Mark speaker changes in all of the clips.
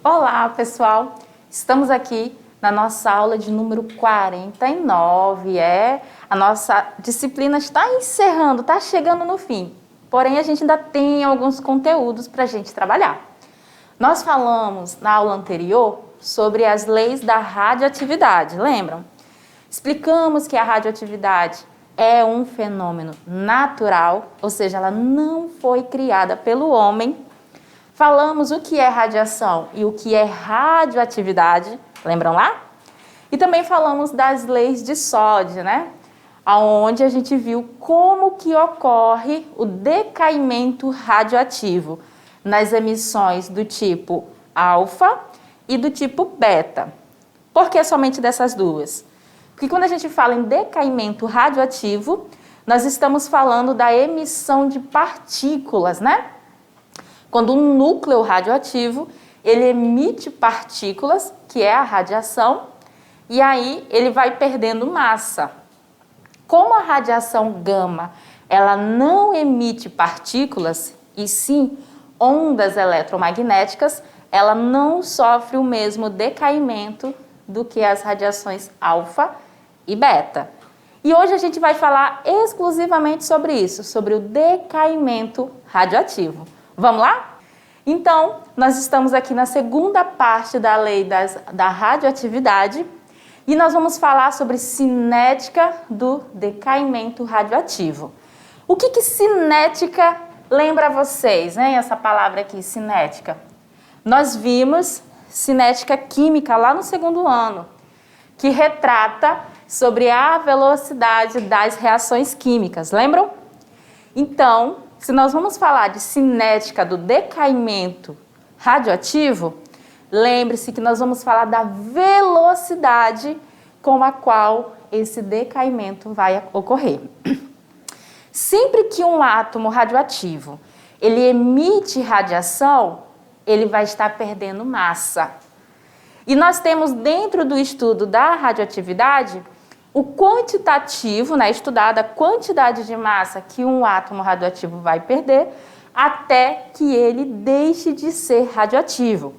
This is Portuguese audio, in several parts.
Speaker 1: Olá, pessoal! Estamos aqui na nossa aula de número 49. A nossa disciplina está encerrando, está chegando no fim. Porém, a gente ainda tem alguns conteúdos para a gente trabalhar. Nós falamos na aula anterior sobre as leis da radioatividade, lembram? Explicamos que a radioatividade é um fenômeno natural, ou seja, ela não foi criada pelo homem. Falamos o que é radiação e o que é radioatividade, lembram lá? E também falamos das leis de Soddy, né? Onde a gente viu como que ocorre o decaimento radioativo nas emissões do tipo alfa e do tipo beta. Por que somente dessas duas? Porque quando a gente fala em decaimento radioativo, nós estamos falando da emissão de partículas, né? Quando um núcleo radioativo, ele emite partículas, que é a radiação, e aí ele vai perdendo massa. Como a radiação gama, ela não emite partículas, e sim ondas eletromagnéticas, ela não sofre o mesmo decaimento do que as radiações alfa e beta. E hoje a gente vai falar exclusivamente sobre isso, sobre o decaimento radioativo. Vamos lá? Então, nós estamos aqui na segunda parte da lei da radioatividade e nós vamos falar sobre cinética do decaimento radioativo. O que cinética lembra a vocês, né? Essa palavra aqui, cinética. Nós vimos cinética química lá no segundo ano, que retrata sobre a velocidade das reações químicas, lembram? Então, se nós vamos falar de cinética do decaimento radioativo, lembre-se que nós vamos falar da velocidade com a qual esse decaimento vai ocorrer. Sempre que um átomo radioativo ele emite radiação, ele vai estar perdendo massa. E nós temos dentro do estudo da radioatividade o quantitativo, né, estudada a quantidade de massa que um átomo radioativo vai perder até que ele deixe de ser radioativo.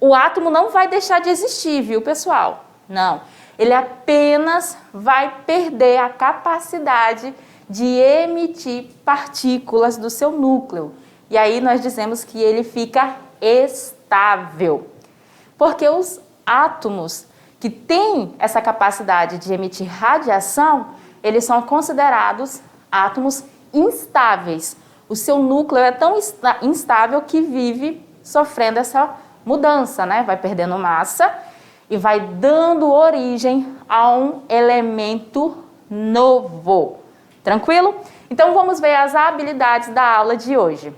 Speaker 1: O átomo não vai deixar de existir, viu, pessoal? Não. Ele apenas vai perder a capacidade de emitir partículas do seu núcleo. E aí nós dizemos que ele fica estável. Porque os átomos que têm essa capacidade de emitir radiação, eles são considerados átomos instáveis. O seu núcleo é tão instável que vive sofrendo essa mudança, né? Vai perdendo massa e vai dando origem a um elemento novo. Tranquilo? Então vamos ver as habilidades da aula de hoje.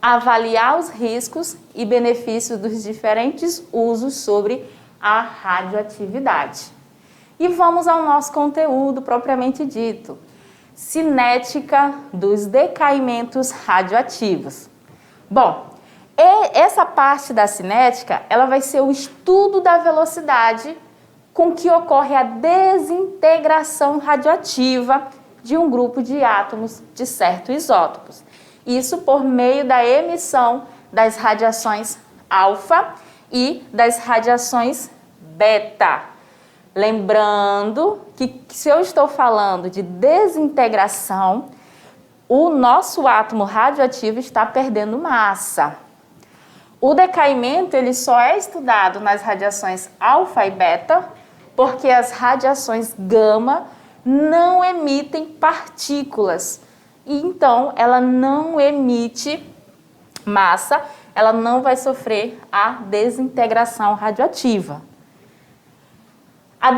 Speaker 1: Avaliar os riscos e benefícios dos diferentes usos sobre a radioatividade. E vamos ao nosso conteúdo propriamente dito, cinética dos decaimentos radioativos. Bom, essa parte da cinética, ela vai ser o estudo da velocidade com que ocorre a desintegração radioativa de um grupo de átomos de certos isótopos. Isso por meio da emissão das radiações alfa e das radiações beta. Lembrando que se eu estou falando de desintegração, o nosso átomo radioativo está perdendo massa. O decaimento ele só é estudado nas radiações alfa e beta, porque as radiações gama não emitem partículas. E então ela não emite massa, ela não vai sofrer a desintegração radioativa. A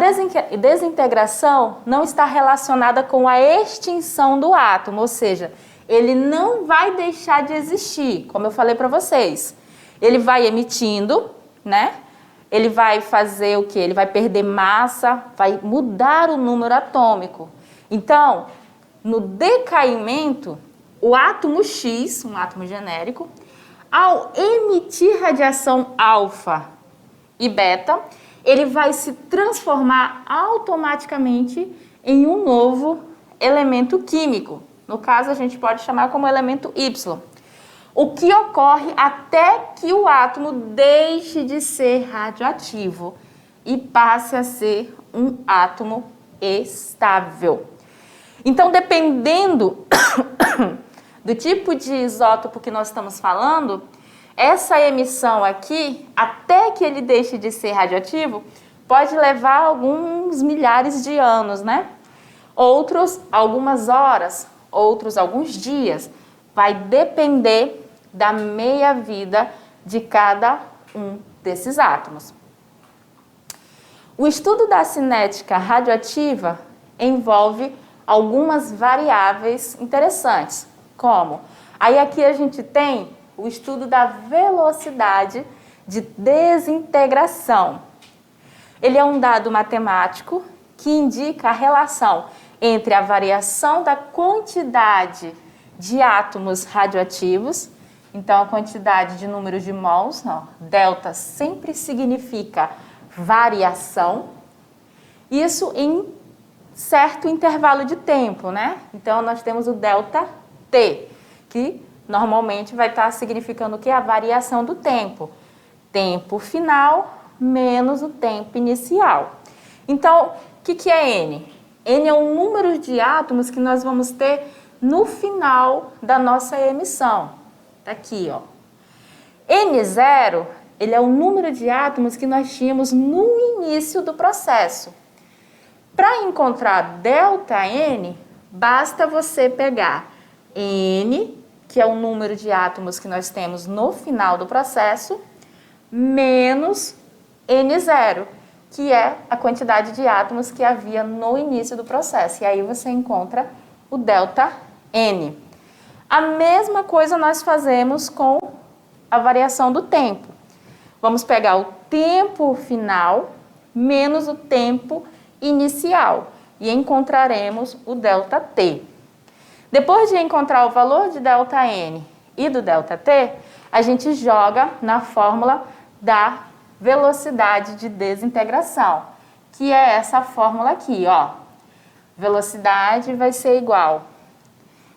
Speaker 1: desintegração não está relacionada com a extinção do átomo, ou seja, ele não vai deixar de existir, como eu falei para vocês. Ele vai emitindo, né? Ele vai fazer o quê? Ele vai perder massa, vai mudar o número atômico. Então, no decaimento, o átomo X, um átomo genérico, ao emitir radiação alfa e beta, ele vai se transformar automaticamente em um novo elemento químico. No caso, a gente pode chamar como elemento Y. O que ocorre até que o átomo deixe de ser radioativo e passe a ser um átomo estável. Então, dependendo do tipo de isótopo que nós estamos falando, essa emissão aqui, até que ele deixe de ser radioativo, pode levar alguns milhares de anos, né? Outros, algumas horas, outros, alguns dias. Vai depender da meia-vida de cada um desses átomos. O estudo da cinética radioativa envolve algumas variáveis interessantes, como aí aqui a gente tem o estudo da velocidade de desintegração. Ele é um dado matemático que indica a relação entre a variação da quantidade de átomos radioativos, então a quantidade de número de mols, delta sempre significa variação, isso em certo intervalo de tempo, né? Então nós temos o delta T, que normalmente vai estar significando o que? A variação do tempo. Tempo final menos o tempo inicial. Então, o que é N? N é o número de átomos que nós vamos ter no final da nossa emissão. Tá aqui, ó. N0, ele é o número de átomos que nós tínhamos no início do processo. Para encontrar ΔN, basta você pegar N, que é o número de átomos que nós temos no final do processo, menos N0, que é a quantidade de átomos que havia no início do processo. E aí você encontra o ΔN. A mesma coisa nós fazemos com a variação do tempo. Vamos pegar o tempo final menos o tempo inicial e encontraremos o ΔT. Depois de encontrar o valor de ΔN e do ΔT, a gente joga na fórmula da velocidade de desintegração, que é essa fórmula aqui, ó. Velocidade vai ser igual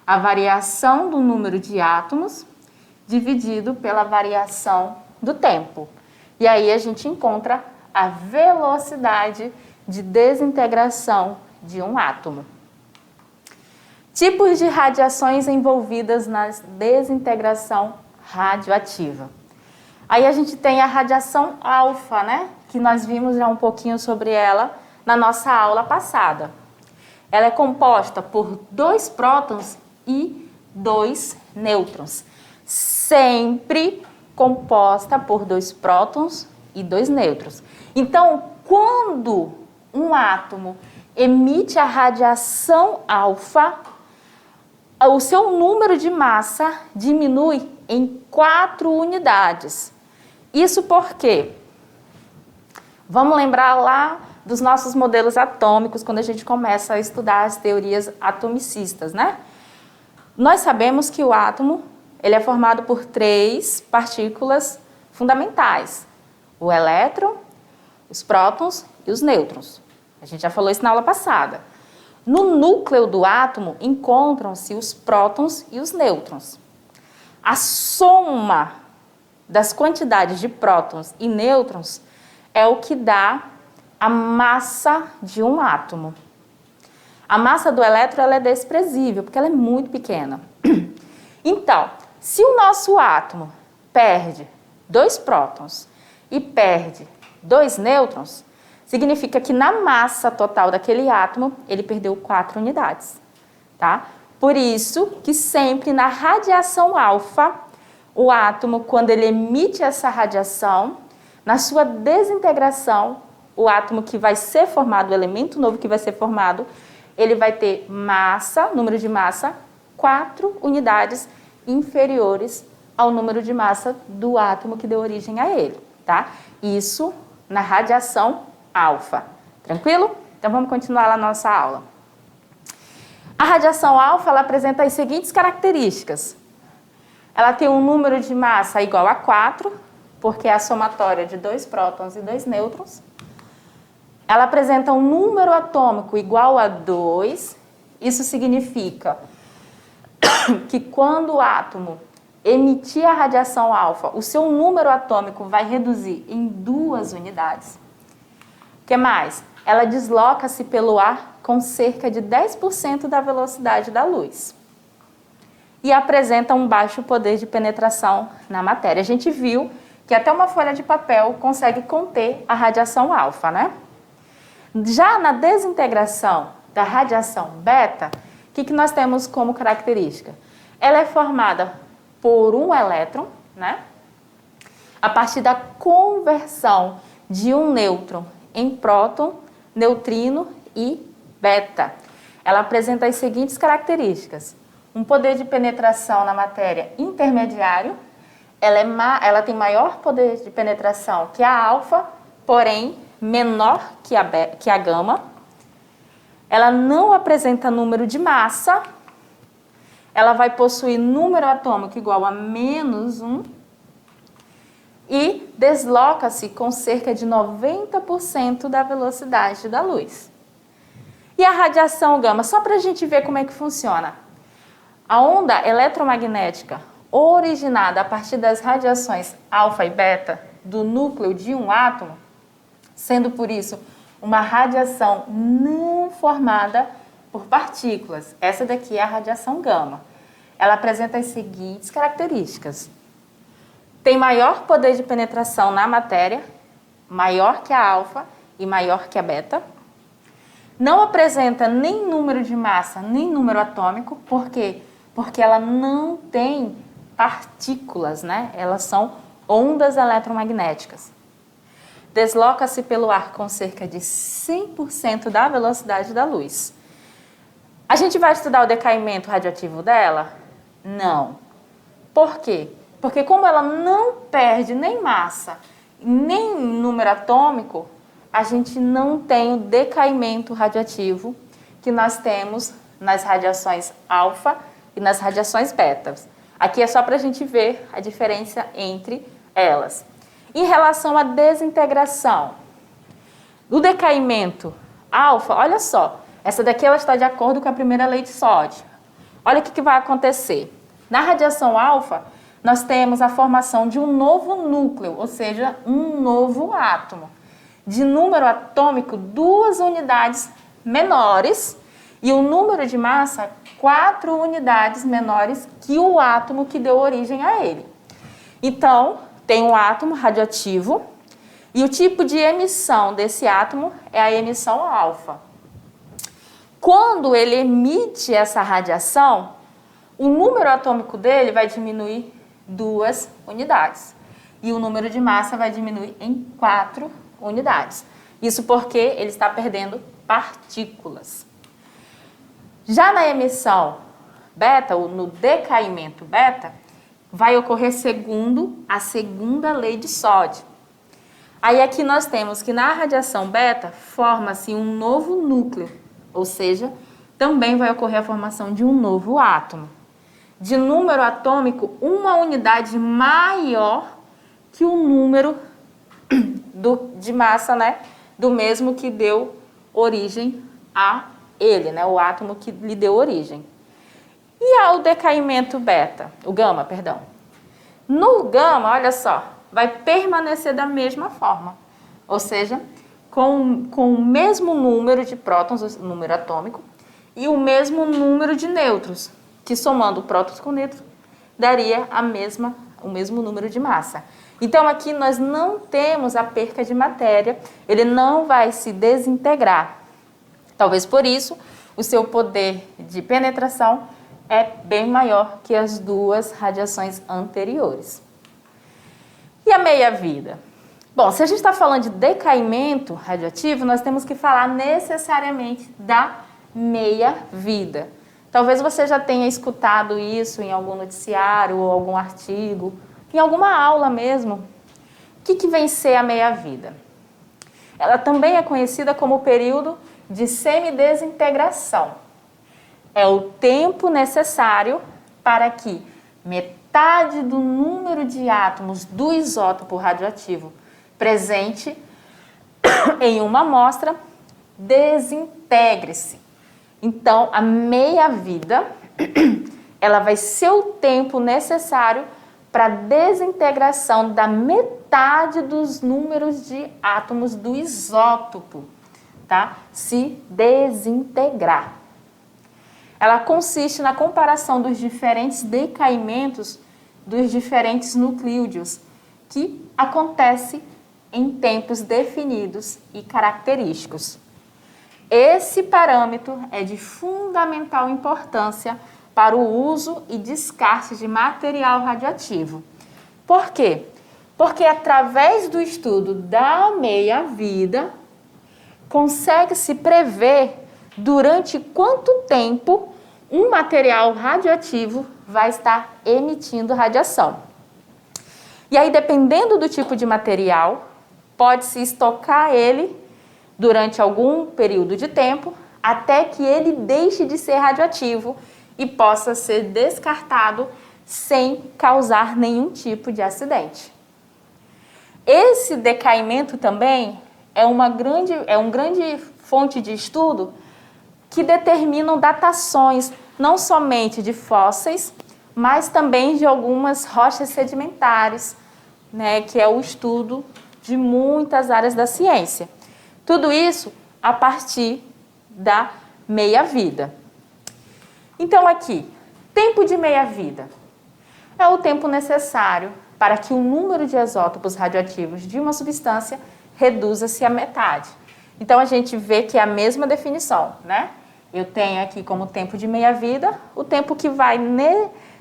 Speaker 1: a variação do número de átomos dividido pela variação do tempo. E aí a gente encontra a velocidade de desintegração de um átomo. Tipos de radiações envolvidas na desintegração radioativa. Aí a gente tem a radiação alfa, né? Que nós vimos já um pouquinho sobre ela na nossa aula passada. Ela é composta por 2 prótons e 2 nêutrons. Sempre composta por 2 prótons e 2 nêutrons. Então, quando um átomo emite a radiação alfa, o seu número de massa diminui em 4 unidades. Isso por quê? Vamos lembrar lá dos nossos modelos atômicos, quando a gente começa a estudar as teorias atomicistas, né? Nós sabemos que o átomo ele é formado por 3 partículas fundamentais: o elétron, os prótons e os nêutrons. A gente já falou isso na aula passada. No núcleo do átomo encontram-se os prótons e os nêutrons. A soma das quantidades de prótons e nêutrons é o que dá a massa de um átomo. A massa do elétron ela é desprezível, porque ela é muito pequena. Então, se o nosso átomo perde 2 prótons e perde 2 nêutrons, significa que na massa total daquele átomo, ele perdeu 4 unidades, tá? Por isso que sempre na radiação alfa, o átomo, quando ele emite essa radiação, na sua desintegração, o átomo que vai ser formado, o elemento novo que vai ser formado, ele vai ter massa, número de massa, 4 unidades inferiores ao número de massa do átomo que deu origem a ele, tá? Isso na radiação alfa. Tranquilo? Então vamos continuar lá na nossa aula. A radiação alfa ela apresenta as seguintes características. Ela tem um número de massa igual a 4, porque é a somatória de 2 prótons e 2 nêutrons. Ela apresenta um número atômico igual a 2. Isso significa que quando o átomo emitir a radiação alfa, o seu número atômico vai reduzir em 2 unidades. O que mais? Ela desloca-se pelo ar com cerca de 10% da velocidade da luz. E apresenta um baixo poder de penetração na matéria. A gente viu que até uma folha de papel consegue conter a radiação alfa, né? Já na desintegração da radiação beta, o que nós temos como característica? Ela é formada por um elétron, né? A partir da conversão de um nêutron em próton, neutrino e beta. Ela apresenta as seguintes características: um poder de penetração na matéria intermediário, ela tem maior poder de penetração que a alfa, porém menor que a gama. Ela não apresenta número de massa, ela vai possuir número atômico igual a -1 e desloca-se com cerca de 90% da velocidade da luz. E a radiação gama, só para a gente ver como é que funciona. A onda eletromagnética originada a partir das radiações alfa e beta do núcleo de um átomo, sendo por isso uma radiação não formada por partículas. Essa daqui é a radiação gama. Ela apresenta as seguintes características: tem maior poder de penetração na matéria, maior que a alfa e maior que a beta. Não apresenta nem número de massa, nem número atômico. Por quê? Porque ela não tem partículas, né? Elas são ondas eletromagnéticas. Desloca-se pelo ar com cerca de 100% da velocidade da luz. A gente vai estudar o decaimento radioativo dela? Não. Por quê? Porque como ela não perde nem massa, nem número atômico, a gente não tem o decaimento radioativo que nós temos nas radiações alfa e nas radiações beta. Aqui é só para a gente ver a diferença entre elas. Em relação à desintegração, do decaimento alfa, olha só, essa daqui ela está de acordo com a primeira lei de Soddy. Olha o que vai acontecer. Na radiação alfa, nós temos a formação de um novo núcleo, ou seja, um novo átomo, de número atômico 2 unidades menores e o número de massa 4 unidades menores que o átomo que deu origem a ele. Então, tem um átomo radioativo e o tipo de emissão desse átomo é a emissão alfa. Quando ele emite essa radiação, o número atômico dele vai diminuir 2 unidades e o número de massa vai diminuir em 4 unidades. Isso porque ele está perdendo partículas. Já na emissão beta, ou no decaimento beta, vai ocorrer segundo a segunda lei de Soddy. Aí aqui nós temos que na radiação beta forma-se um novo núcleo, ou seja, também vai ocorrer a formação de um novo átomo, de número atômico 1 unidade maior que o número de massa, né, do mesmo que deu origem a ele, né, o átomo que lhe deu origem. E ao decaimento beta, o gama, perdão. No gama, olha só, vai permanecer da mesma forma, ou seja, com o mesmo número de prótons, o número atômico, e o mesmo número de nêutrons, que somando prótons com nêutrons, daria o mesmo número de massa. Então aqui nós não temos a perca de matéria, ele não vai se desintegrar. Talvez por isso o seu poder de penetração é bem maior que as 2 radiações anteriores. E a meia-vida? Bom, se a gente está falando de decaimento radioativo, nós temos que falar necessariamente da meia-vida. Talvez você já tenha escutado isso em algum noticiário ou algum artigo, em alguma aula mesmo. O que vem ser a meia-vida? Ela também é conhecida como o período de semidesintegração. É o tempo necessário para que metade do número de átomos do isótopo radioativo presente em uma amostra desintegre-se. Então, a meia-vida ela vai ser o tempo necessário para a desintegração da metade dos números de átomos do isótopo, tá? Se desintegrar. Ela consiste na comparação dos diferentes decaimentos dos diferentes nucleídeos, que acontece em tempos definidos e característicos. Esse parâmetro é de fundamental importância para o uso e descarte de material radioativo. Por quê? Porque através do estudo da meia-vida, consegue-se prever durante quanto tempo um material radioativo vai estar emitindo radiação. E aí, dependendo do tipo de material, pode-se estocar ele durante algum período de tempo, até que ele deixe de ser radioativo e possa ser descartado sem causar nenhum tipo de acidente. Esse decaimento também é uma grande fonte de estudo que determinam datações não somente de fósseis, mas também de algumas rochas sedimentares, né, que é o estudo de muitas áreas da ciência. Tudo isso a partir da meia-vida. Então aqui, tempo de meia-vida é o tempo necessário para que o número de isótopos radioativos de uma substância reduza-se à metade. Então a gente vê que é a mesma definição, né? Eu tenho aqui como tempo de meia-vida o tempo que vai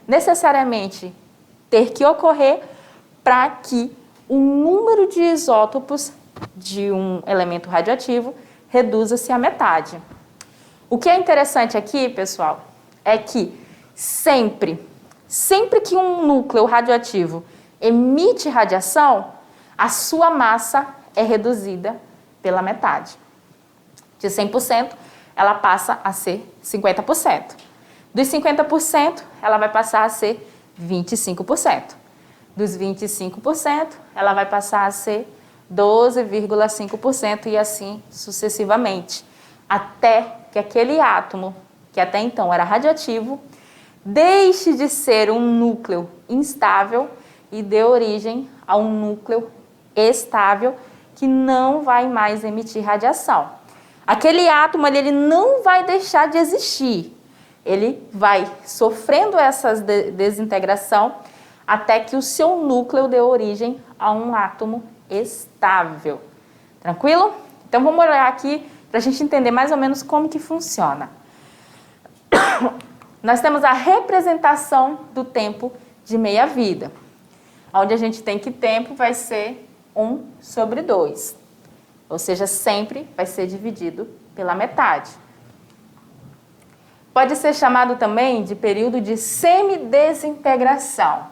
Speaker 1: necessariamente ter que ocorrer para que o número de isótopos de um elemento radioativo reduza-se à metade. O que é interessante aqui, pessoal, é que sempre que um núcleo radioativo emite radiação, a sua massa é reduzida pela metade. De 100%, ela passa a ser 50%. Dos 50%, ela vai passar a ser 25%. Dos 25%, ela vai passar a ser 12,5% e assim sucessivamente, até que aquele átomo, que até então era radioativo, deixe de ser um núcleo instável e dê origem a um núcleo estável que não vai mais emitir radiação. Aquele átomo ele não vai deixar de existir, ele vai sofrendo essa desintegração até que o seu núcleo dê origem a um átomo estável. Tranquilo? Então vamos olhar aqui para a gente entender mais ou menos como que funciona. Nós temos a representação do tempo de meia-vida, onde a gente tem que tempo vai ser 1/2, ou seja, sempre vai ser dividido pela metade. Pode ser chamado também de período de semidesintegração.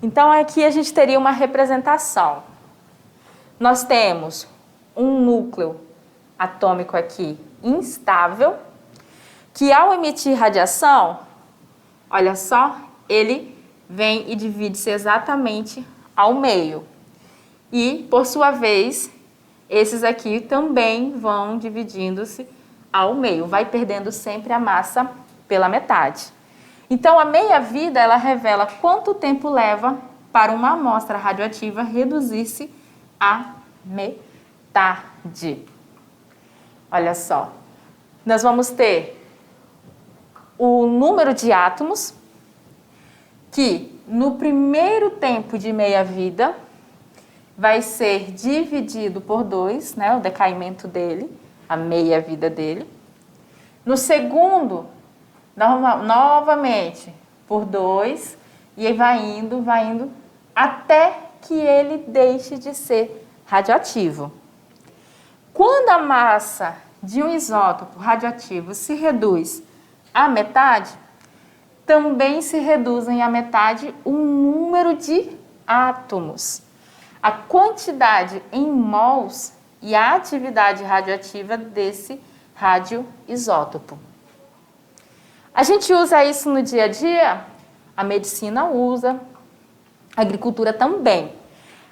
Speaker 1: Então aqui a gente teria uma representação. Nós temos um núcleo atômico aqui instável, que ao emitir radiação, olha só, ele vem e divide-se exatamente ao meio. E, por sua vez, esses aqui também vão dividindo-se ao meio, vai perdendo sempre a massa pela metade. Então, a meia-vida, ela revela quanto tempo leva para uma amostra radioativa reduzir-se à metade. Olha só, nós vamos ter o número de átomos, que no primeiro tempo de meia-vida vai ser dividido por 2, né, o decaimento dele, a meia-vida dele. No segundo, novamente, por 2, e aí vai indo, até que ele deixe de ser radioativo. Quando a massa de um isótopo radioativo se reduz à metade, também se reduzem à metade o número de átomos, a quantidade em mols e a atividade radioativa desse radioisótopo. A gente usa isso no dia a dia? A medicina usa, a agricultura também.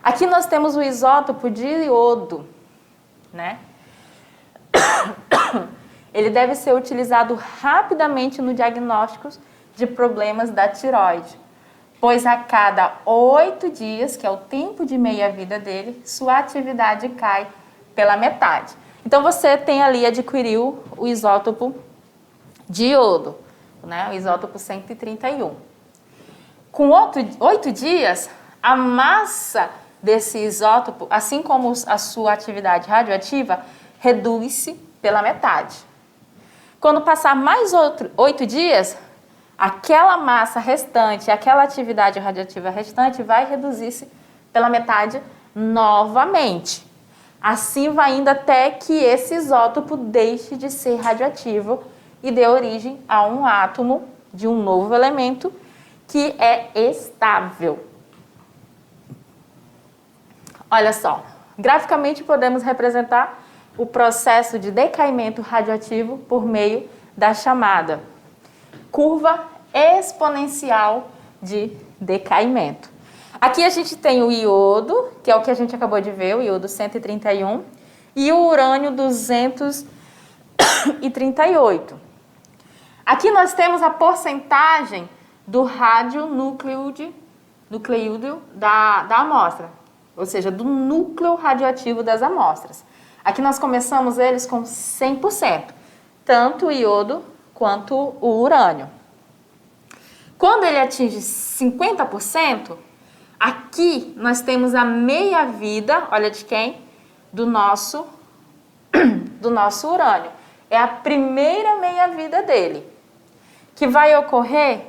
Speaker 1: Aqui nós temos o isótopo de iodo, né? Ele deve ser utilizado rapidamente no diagnóstico de problemas da tireoide, pois a cada 8 dias, que é o tempo de meia-vida dele, sua atividade cai pela metade. Então, você adquiriu o isótopo de iodo, né? O isótopo 131. Com 8 dias, a massa desse isótopo, assim como a sua atividade radioativa, reduz-se pela metade. Quando passar mais 8 dias, aquela massa restante, aquela atividade radioativa restante vai reduzir-se pela metade novamente. Assim vai indo até que esse isótopo deixe de ser radioativo e dê origem a um átomo de um novo elemento que é estável. Olha só, graficamente podemos representar o processo de decaimento radioativo por meio da chamada curva exponencial de decaimento. Aqui a gente tem o iodo, que é o que a gente acabou de ver, o iodo 131, e o urânio 238. Aqui nós temos a porcentagem do radionucleído da amostra, ou seja, do núcleo radioativo das amostras. Aqui nós começamos eles com 100%, tanto o iodo quanto o urânio. Quando ele atinge 50%, aqui nós temos a meia-vida, olha de quem? Do nosso urânio. É a primeira meia-vida dele, que vai ocorrer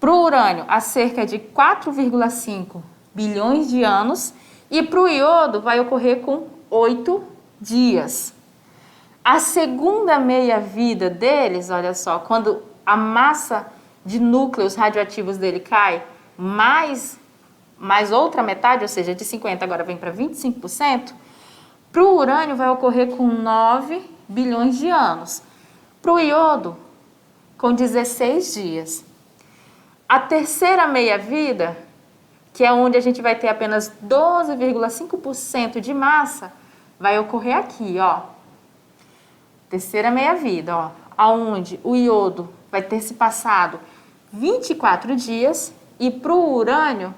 Speaker 1: para o urânio há cerca de 4,5 bilhões de anos e para o iodo vai ocorrer com 8 dias. A segunda meia-vida deles, olha só, quando a massa de núcleos radioativos dele cai, mais outra metade, ou seja, de 50% agora vem para 25%, para o urânio vai ocorrer com 9 bilhões de anos. Para o iodo, com 16 dias. A terceira meia-vida, que é onde a gente vai ter apenas 12,5% de massa, vai ocorrer aqui, ó. Terceira meia-vida, ó, aonde o iodo vai ter se passado 24 dias e para o urânio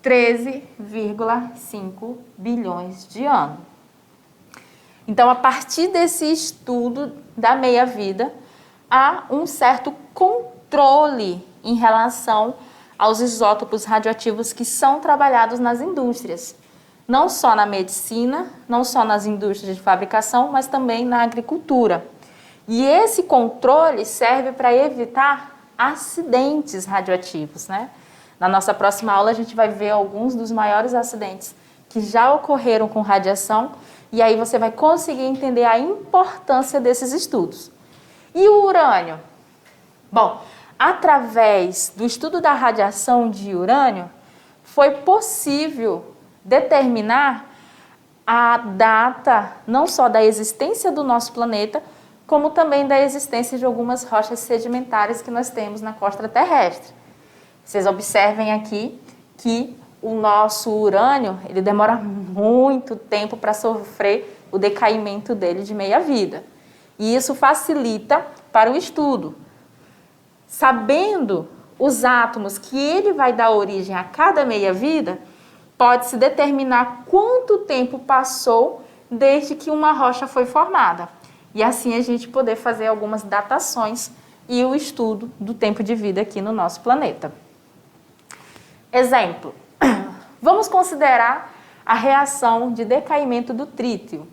Speaker 1: 13,5 bilhões de anos. Então, a partir desse estudo da meia-vida, há um certo controle em relação aos isótopos radioativos que são trabalhados nas indústrias. Não só na medicina, não só nas indústrias de fabricação, mas também na agricultura. E esse controle serve para evitar acidentes radioativos, né? Na nossa próxima aula a gente vai ver alguns dos maiores acidentes que já ocorreram com radiação e aí você vai conseguir entender a importância desses estudos. E o urânio? Bom, através do estudo da radiação de urânio, foi possível determinar a data não só da existência do nosso planeta, como também da existência de algumas rochas sedimentares que nós temos na costa terrestre. Vocês observem aqui que o nosso urânio, ele demora muito tempo para sofrer o decaimento dele de meia-vida. E isso facilita para o estudo. Sabendo os átomos que ele vai dar origem a cada meia-vida, pode-se determinar quanto tempo passou desde que uma rocha foi formada. E assim a gente poder fazer algumas datações e o estudo do tempo de vida aqui no nosso planeta. Exemplo, vamos considerar a reação de decaimento do trítio,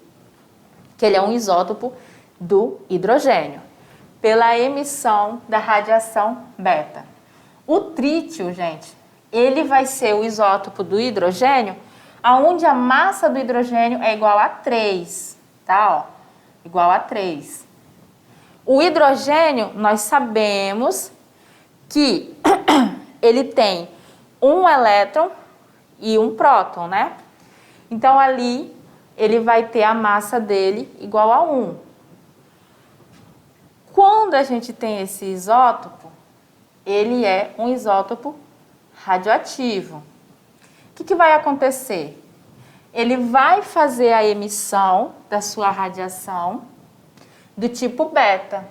Speaker 1: que ele é um isótopo do hidrogênio, pela emissão da radiação beta. O trítio, gente, ele vai ser o isótopo do hidrogênio, onde a massa do hidrogênio é igual a 3, tá? Ó, igual a 3. O hidrogênio, nós sabemos que ele tem um elétron e um próton, né? Então, ali, ele vai ter a massa dele igual a 1. Quando a gente tem esse isótopo, ele é um isótopo radioativo. O que vai acontecer? Ele vai fazer a emissão da sua radiação do tipo beta.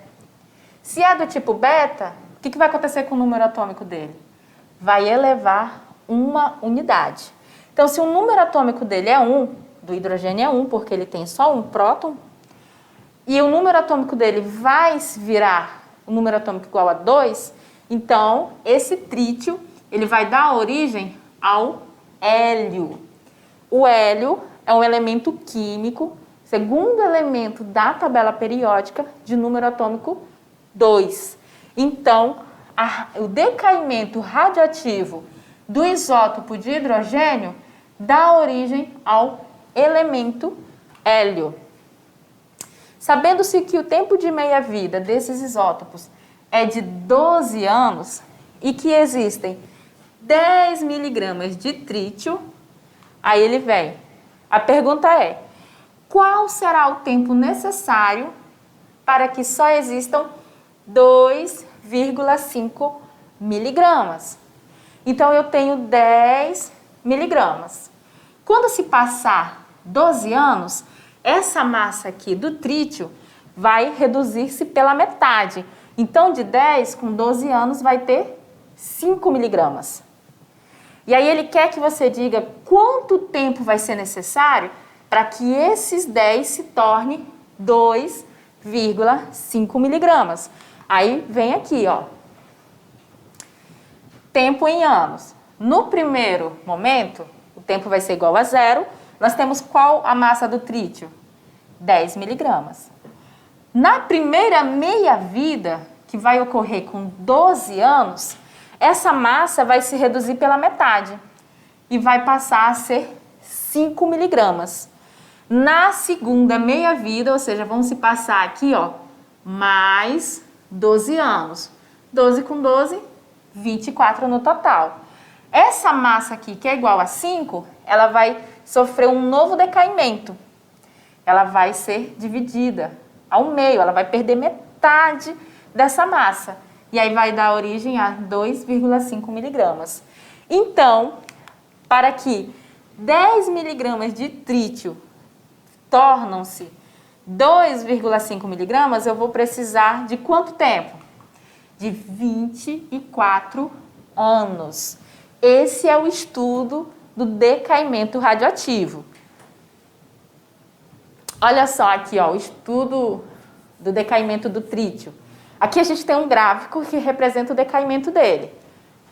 Speaker 1: Se é do tipo beta, o que vai acontecer com o número atômico dele? Vai elevar uma unidade. Então, se o número atômico dele é 1, do hidrogênio é 1, porque ele tem só um próton, e o número atômico dele vai virar o número atômico igual a 2, então, esse trítio, ele vai dar origem ao hélio. O hélio é um elemento químico, segundo elemento da tabela periódica, de número atômico 2. Então, o decaimento radioativo do isótopo de hidrogênio dá origem ao elemento hélio. Sabendo-se que o tempo de meia-vida desses isótopos é de 12 anos e que existem 10 miligramas de trítio, aí ele vem. A pergunta é, qual será o tempo necessário para que só existam 2,5 miligramas? Então, eu tenho 10 miligramas. Quando se passar 12 anos, essa massa aqui do trítio vai reduzir-se pela metade. Então, de 10 com 12 anos vai ter 5 miligramas. E aí ele quer que você diga quanto tempo vai ser necessário para que esses 10 se tornem 2,5 miligramas. Aí vem aqui, ó. Tempo em anos. No primeiro momento, o tempo vai ser igual a 0. Nós temos qual a massa do trítio? 10 miligramas. Na primeira meia-vida, que vai ocorrer com 12 anos, essa massa vai se reduzir pela metade e vai passar a ser 5 miligramas. Na segunda meia-vida, ou seja, vamos se passar aqui, ó, mais 12 anos. 12 com 12, 24 no total. Essa massa aqui, que é igual a 5, ela vai sofrer um novo decaimento. Ela vai ser dividida ao meio, ela vai perder metade dessa massa. E aí vai dar origem a 2,5 miligramas. Então, para que 10 miligramas de trítio tornam-se 2,5 miligramas, eu vou precisar de quanto tempo? De 24 anos. Esse é o estudo do decaimento radioativo. Olha só aqui, ó, o estudo do decaimento do trítio. Aqui a gente tem um gráfico que representa o decaimento dele.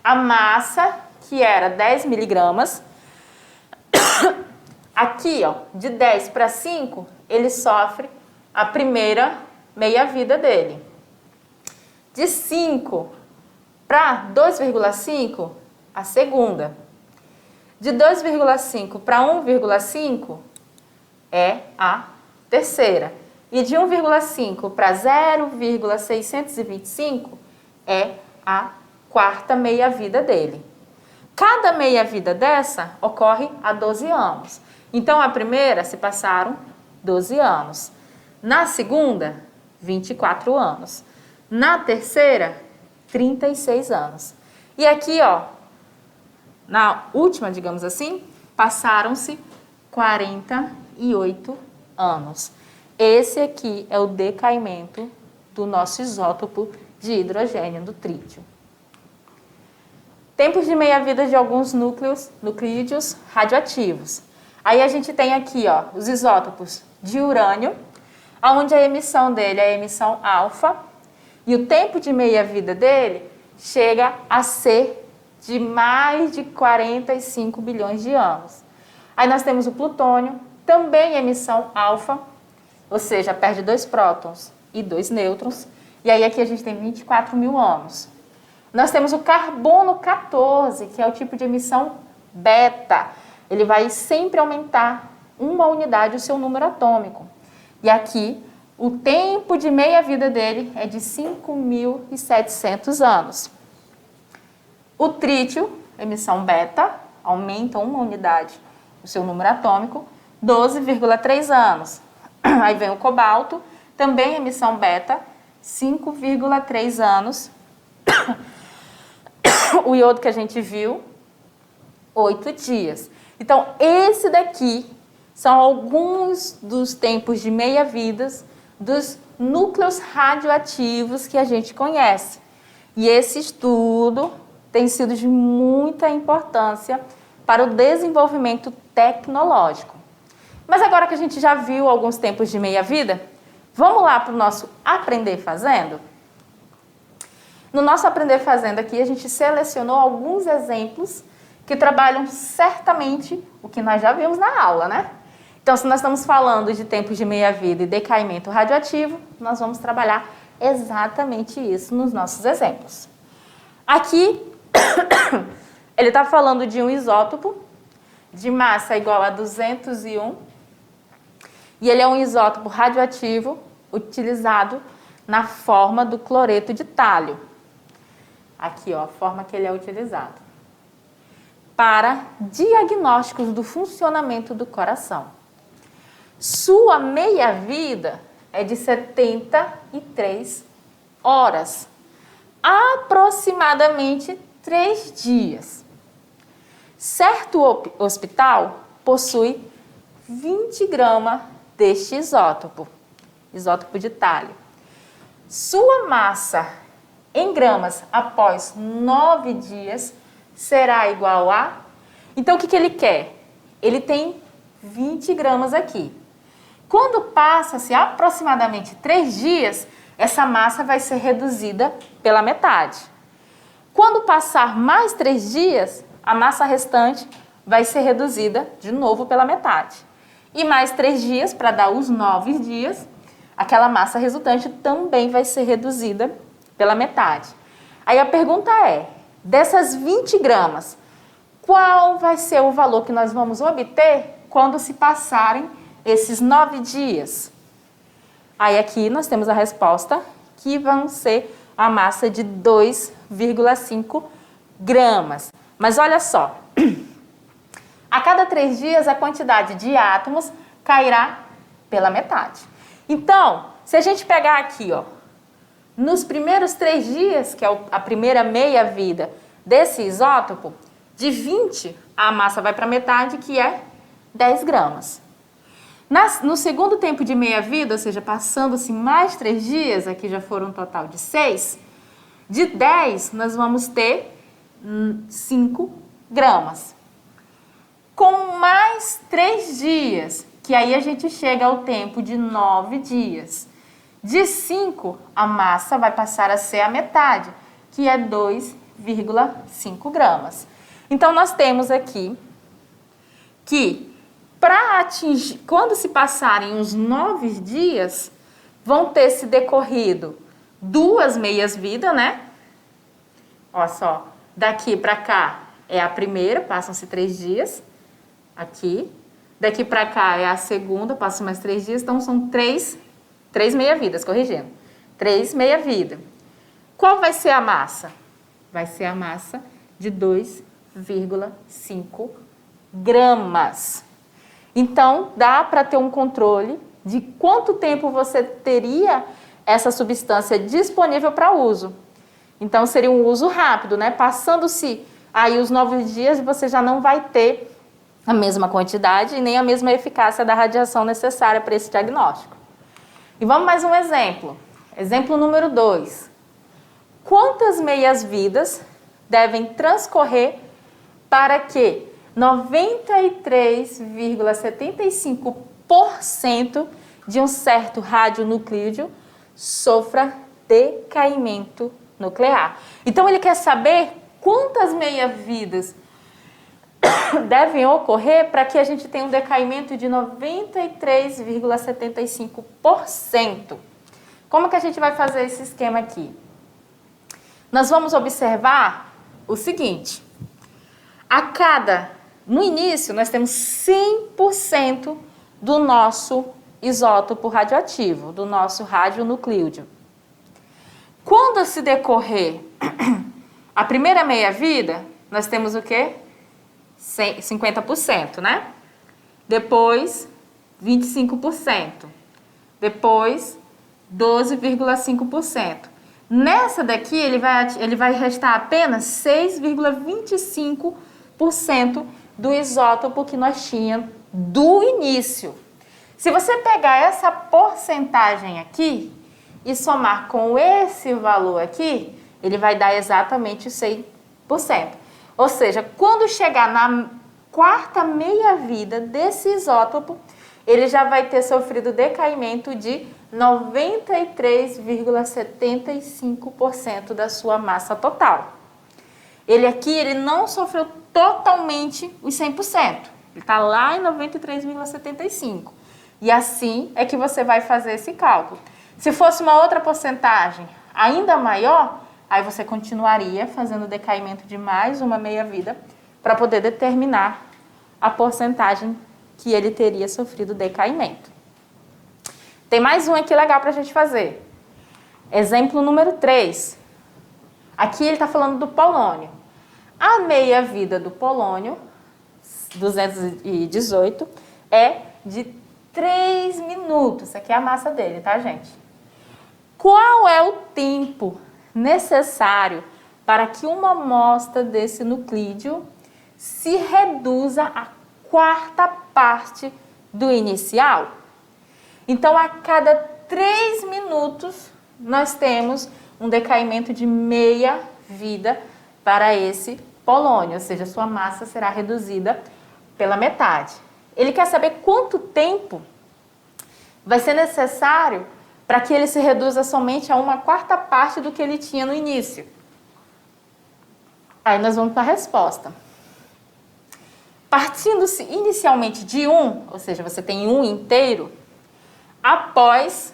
Speaker 1: A massa, que era 10 miligramas, aqui, ó, de 10 para 5, ele sofre a primeira meia-vida dele. De 5 para 2,5, a segunda. De 2,5 para 1,5 é a terceira. E de 1,5 para 0,625 é a quarta meia-vida dele. Cada meia-vida dessa ocorre há 12 anos. Então, a primeira se passaram 12 anos. Na segunda, 24 anos. Na terceira, 36 anos. E aqui, ó, na última, digamos assim, passaram-se 48 anos. Esse aqui é o decaimento do nosso isótopo de hidrogênio, do trítio. Tempos de meia-vida de alguns nucleídeos radioativos. Aí a gente tem aqui, ó, os isótopos de urânio, onde a emissão dele é a emissão alfa, e o tempo de meia-vida dele chega a ser de mais de 45 bilhões de anos. Aí nós temos o plutônio, também emissão alfa, ou seja, perde 2 prótons e 2 nêutrons. E aí aqui a gente tem 24 mil anos. Nós temos o carbono 14, que é o tipo de emissão beta. Ele vai sempre aumentar uma unidade o seu número atômico. E aqui, o tempo de meia-vida dele é de 5.700 anos. O trítio, emissão beta, aumenta uma unidade o seu número atômico, 12,3 anos. Aí vem o cobalto, também emissão beta, 5,3 anos. O iodo que a gente viu, 8 dias. Então, esse daqui são alguns dos tempos de meia-vidas dos núcleos radioativos que a gente conhece. E esse estudo tem sido de muita importância para o desenvolvimento tecnológico. Mas agora que a gente já viu alguns tempos de meia-vida, vamos lá para o nosso Aprender Fazendo? No nosso Aprender Fazendo aqui, a gente selecionou alguns exemplos que trabalham certamente o que nós já vimos na aula, né? Então, se nós estamos falando de tempos de meia-vida e decaimento radioativo, nós vamos trabalhar exatamente isso nos nossos exemplos. Aqui, ele está falando de um isótopo de massa igual a 201, e ele é um isótopo radioativo utilizado na forma do cloreto de tálio. Aqui, ó, a forma que ele é utilizado. Para diagnósticos do funcionamento do coração. Sua meia-vida é de 73 horas. Aproximadamente 3 dias. Certo hospital possui 20 gramas deste isótopo de tálio. Sua massa em gramas após 9 dias será igual a... Então, o que ele quer? Ele tem 20 gramas aqui. Quando passa-se aproximadamente 3 dias, essa massa vai ser reduzida pela metade. Quando passar mais 3 dias, a massa restante vai ser reduzida de novo pela metade. E mais 3 dias, para dar os 9 dias, aquela massa resultante também vai ser reduzida pela metade. Aí a pergunta é, dessas 20 gramas, qual vai ser o valor que nós vamos obter quando se passarem esses 9 dias? Aí aqui nós temos a resposta, que vão ser a massa de 2,5 gramas. Mas olha só, a cada 3 dias a quantidade de átomos cairá pela metade. Então, se a gente pegar aqui, ó, nos primeiros 3 dias, que é a primeira meia-vida desse isótopo, de 20 a massa vai para a metade, que é 10 gramas. No segundo tempo de meia-vida, ou seja, passando-se mais 3 dias, aqui já foram um total de 6, de 10 nós vamos ter 5 gramas. Com mais 3 dias, que aí a gente chega ao tempo de 9 dias. De 5, a massa vai passar a ser a metade, que é 2,5 gramas. Então, nós temos aqui que, para atingir, quando se passarem os 9 dias, vão ter se decorrido 2 meias-vidas, né? Olha só, daqui para cá é a primeira, passam-se 3 dias, aqui. Daqui para cá é a segunda, passam mais 3 dias, então são 3 meia-vidas, corrigindo. 3 meia-vida. Qual vai ser a massa? Vai ser a massa de 2,5 gramas. Então, dá para ter um controle de quanto tempo você teria essa substância disponível para uso. Então, seria um uso rápido, né? Passando-se aí os 9 dias, você já não vai ter a mesma quantidade e nem a mesma eficácia da radiação necessária para esse diagnóstico. E vamos mais um exemplo. Exemplo número 2. Quantas meias-vidas devem transcorrer para que 93,75% de um certo radionuclídeo sofra decaimento nuclear? Então, ele quer saber quantas meia-vidas devem ocorrer para que a gente tenha um decaimento de 93,75%. Como que a gente vai fazer esse esquema aqui? Nós vamos observar o seguinte. No início, nós temos 100% do nosso isótopo radioativo, do nosso radionuclídeo. Quando se decorrer a primeira meia-vida, nós temos o quê? 50%, né? Depois, 25%. Depois, 12,5%. Nessa daqui, ele vai restar apenas 6,25% do isótopo que nós tínhamos do início. Se você pegar essa porcentagem aqui e somar com esse valor aqui, ele vai dar exatamente 100%. Ou seja, quando chegar na quarta meia-vida desse isótopo, ele já vai ter sofrido decaimento de 93,75% da sua massa total. Ele aqui, ele não sofreu totalmente os 100%. Ele está lá em 93,75%. E assim é que você vai fazer esse cálculo. Se fosse uma outra porcentagem ainda maior, aí você continuaria fazendo o decaimento de mais uma meia-vida para poder determinar a porcentagem que ele teria sofrido decaimento. Tem mais um aqui legal para a gente fazer. Exemplo número 3. Aqui ele está falando do polônio. A meia-vida do polônio, 218, é de 3 minutos. Essa aqui é a massa dele, tá, gente? Qual é o tempo necessário para que uma amostra desse nuclídeo se reduza a quarta parte do inicial? Então, a cada 3 minutos, nós temos um decaimento de meia vida para esse polônio, ou seja, sua massa será reduzida pela metade. Ele quer saber quanto tempo vai ser necessário para que ele se reduza somente a uma quarta parte do que ele tinha no início. Aí nós vamos para a resposta. Partindo-se inicialmente de 1, ou seja, você tem 1 inteiro, após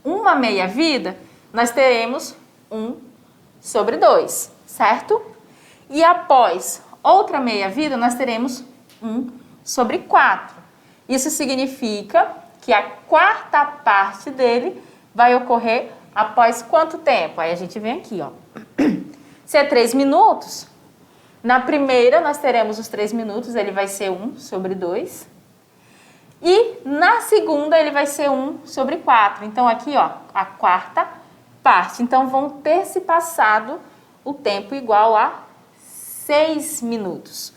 Speaker 1: uma meia-vida, nós teremos 1 sobre 2, certo? E após outra meia-vida, nós teremos 1 sobre 4. Isso significa que a quarta parte dele vai ocorrer após quanto tempo? Aí a gente vem aqui, ó. Se é 3 minutos, na primeira nós teremos os 3 minutos, ele vai ser 1 sobre 2. E na segunda ele vai ser 1 sobre 4. Então aqui, ó, a quarta parte. Então vão ter se passado o tempo igual a 6 minutos.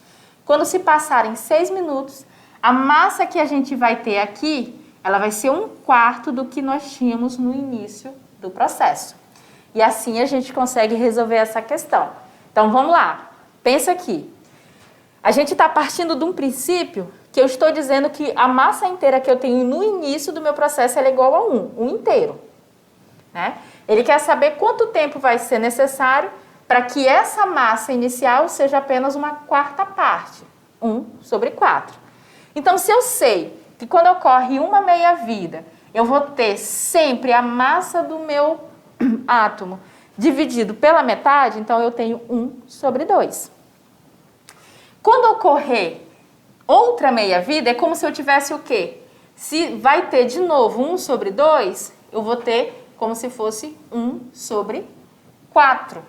Speaker 1: Quando se passarem 6 minutos, a massa que a gente vai ter aqui, ela vai ser 1/4 do que nós tínhamos no início do processo. E assim a gente consegue resolver essa questão. Então vamos lá, pensa aqui. A gente está partindo de um princípio que eu estou dizendo que a massa inteira que eu tenho no início do meu processo é igual a 1 inteiro. Né? Ele quer saber quanto tempo vai ser necessário para que essa massa inicial seja apenas uma quarta parte, 1 sobre 4. Então, se eu sei que quando ocorre uma meia-vida, eu vou ter sempre a massa do meu átomo dividido pela metade, então eu tenho 1 sobre 2. Quando ocorrer outra meia-vida, é como se eu tivesse o quê? Se vai ter de novo 1 sobre 2, eu vou ter como se fosse 1 sobre 4.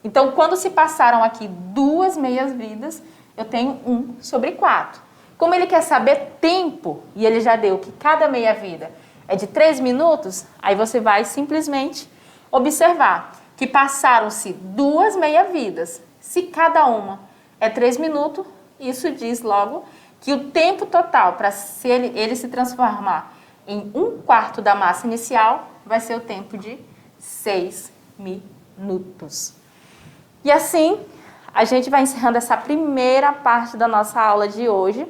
Speaker 1: Então, quando se passaram aqui 2 meias-vidas, eu tenho 1 sobre 4. Como ele quer saber tempo, e ele já deu que cada meia-vida é de 3 minutos, aí você vai simplesmente observar que passaram-se 2 meia-vidas. Se cada uma é 3 minutos, isso diz logo que o tempo total para ele se transformar em 1/4 da massa inicial vai ser o tempo de 6 minutos. E assim, a gente vai encerrando essa primeira parte da nossa aula de hoje.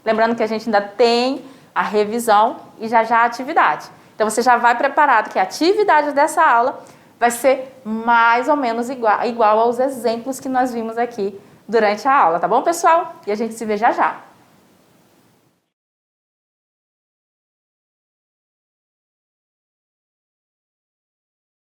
Speaker 1: Lembrando que a gente ainda tem a revisão e já a atividade. Então, você já vai preparado que a atividade dessa aula vai ser mais ou menos igual aos exemplos que nós vimos aqui durante a aula, tá bom, pessoal? E a gente se vê já já.